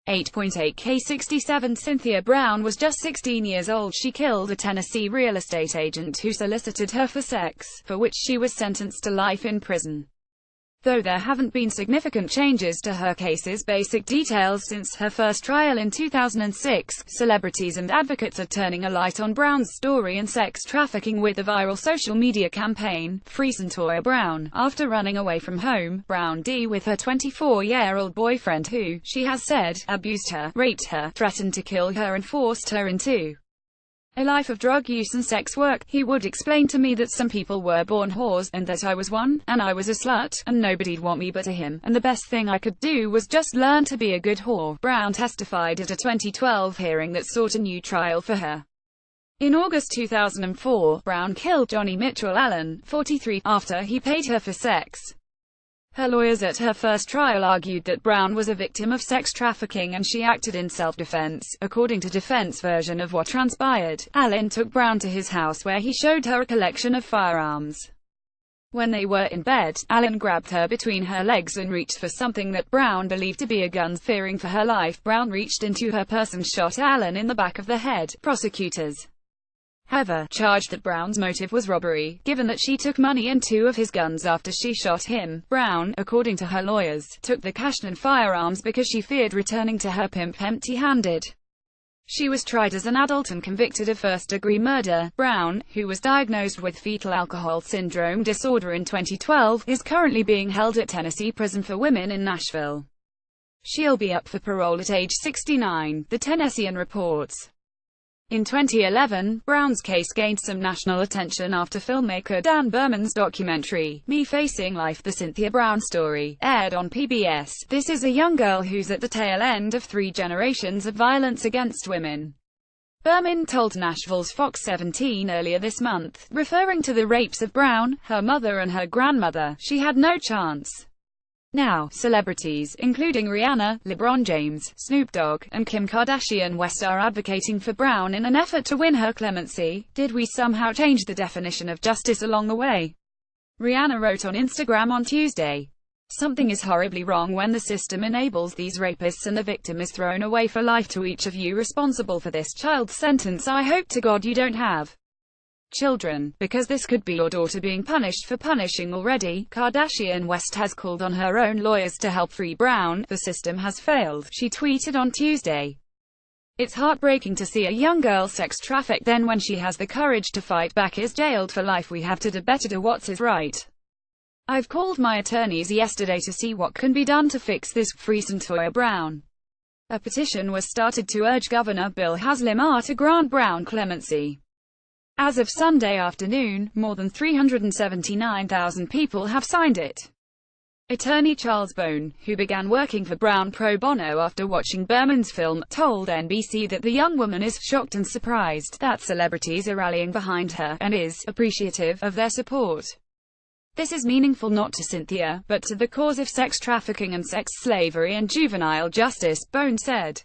8.8K67 Cynthia Brown was just 16 years old. She killed a Tennessee real estate agent who solicited her for sex, for which she was sentenced to life in prison. Though there haven't been significant changes to her case's basic details since her first trial in 2006, celebrities and advocates are turning a light on Brown's story and sex trafficking with the viral social media campaign, Free Cyntoia Brown. After running away from home, Brown D with her 24-year-old boyfriend who, she has said, abused her, raped her, threatened to kill her and forced her into a life of drug use and sex work. He would explain to me that some people were born whores, and that I was one, and I was a slut, and nobody'd want me but him, and the best thing I could do was just learn to be a good whore. Brown testified at a 2012 hearing that sought a new trial for her. In August 2004, Brown killed Johnny Mitchell Allen, 43, after he paid her for sex. Her lawyers at her first trial argued that Brown was a victim of sex trafficking and she acted in self-defense. According to defense version of what transpired, Allen took Brown to his house where he showed her a collection of firearms. When they were in bed, Allen grabbed her between her legs and reached for something that Brown believed to be a gun. Fearing for her life, Brown reached into her purse and shot Allen in the back of the head. Prosecutors, however, charged that Brown's motive was robbery, given that she took money and two of his guns after she shot him. Brown, according to her lawyers, took the cash and firearms because she feared returning to her pimp empty-handed. She was tried as an adult and convicted of first-degree murder. Brown, who was diagnosed with fetal alcohol syndrome disorder in 2012, is currently being held at Tennessee Prison for Women in Nashville. She'll be up for parole at age 69, the Tennessean reports. In 2011, Brown's case gained some national attention after filmmaker Dan Berman's documentary, Me Facing Life: The Cynthia Brown Story, aired on PBS. This is a young girl who's at the tail end of 3 generations of violence against women, Berman told Nashville's Fox 17 earlier this month, referring to the rapes of Brown, her mother and her grandmother. She had no chance. Now, celebrities, including Rihanna, LeBron James, Snoop Dogg, and Kim Kardashian West are advocating for Brown in an effort to win her clemency. Did we somehow change the definition of justice along the way? Rihanna wrote on Instagram on Tuesday. Something is horribly wrong when the system enables these rapists and the victim is thrown away for life. To each of you responsible for this child's sentence, I hope to God you don't have children, because this could be your daughter being punished for punishing already. Kardashian West has called on her own lawyers to help free Brown. The system has failed, she tweeted on Tuesday. It's heartbreaking to see a young girl sex trafficked, then when she has the courage to fight back is jailed for life. We have to do better, do what's is right. I've called my attorneys yesterday to see what can be done to fix this. Free Cyntoia Brown. A petition was started to urge Governor Bill Haslam to grant Brown clemency. As of Sunday afternoon, more than 379,000 people have signed it. Attorney Charles Bone, who began working for Brown pro bono after watching Berman's film, told NBC that the young woman is shocked and surprised that celebrities are rallying behind her, and is appreciative of their support. This is meaningful not to Cynthia, but to the cause of sex trafficking and sex slavery and juvenile justice, Bone said.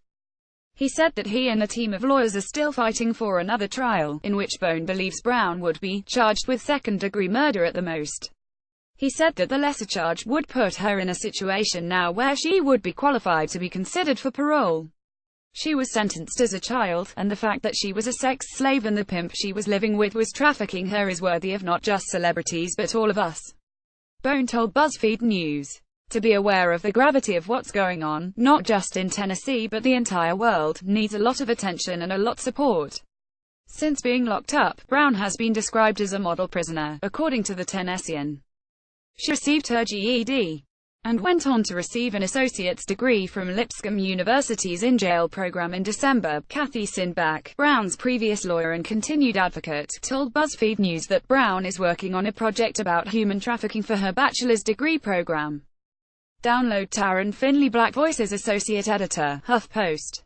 He said that he and a team of lawyers are still fighting for another trial, in which Bone believes Brown would be charged with second-degree murder at the most. He said that the lesser charge would put her in a situation now where she would be qualified to be considered for parole. She was sentenced as a child, and the fact that she was a sex slave and the pimp she was living with was trafficking her is worthy of not just celebrities but all of us. Bone told BuzzFeed News. To be aware of the gravity of what's going on, not just in Tennessee but the entire world, needs a lot of attention and a lot support. Since being locked up, Brown has been described as a model prisoner, according to the Tennessean. She received her GED, and went on to receive an associate's degree from Lipscomb University's in-jail program in December. Kathy Sinbach, Brown's previous lawyer and continued advocate, told BuzzFeed News that Brown is working on a project about human trafficking for her bachelor's degree program. Download Taryn Finley, Black Voices associate editor, HuffPost.